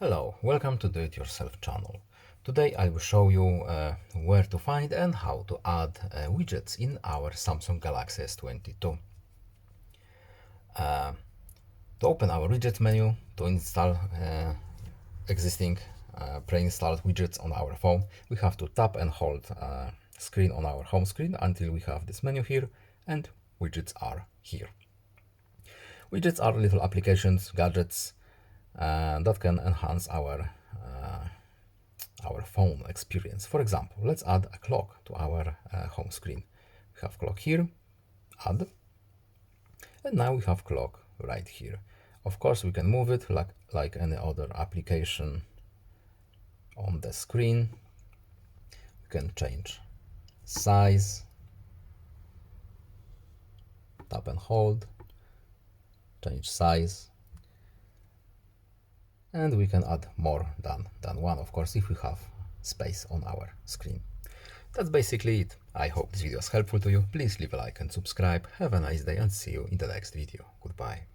Hello, welcome to Do-It-Yourself channel. Today I will show you where to find and how to add widgets in our Samsung Galaxy S22. To open our widgets menu, to install existing pre-installed widgets on our phone, we have to tap and hold screen on our home screen until we have this menu here, and widgets are here. Widgets are little applications, gadgets that can enhance our phone experience. For example, let's add a clock to our home screen. We have clock here, add, and now we have clock right here. Of course, we can move it like any other application on the screen. We can change size, tap and hold, change size, and we can add more than one, of course, if we have space on our screen. That's basically it. I hope this video was helpful to you. Please leave a like and subscribe. Have a nice day and see you in the next video. Goodbye.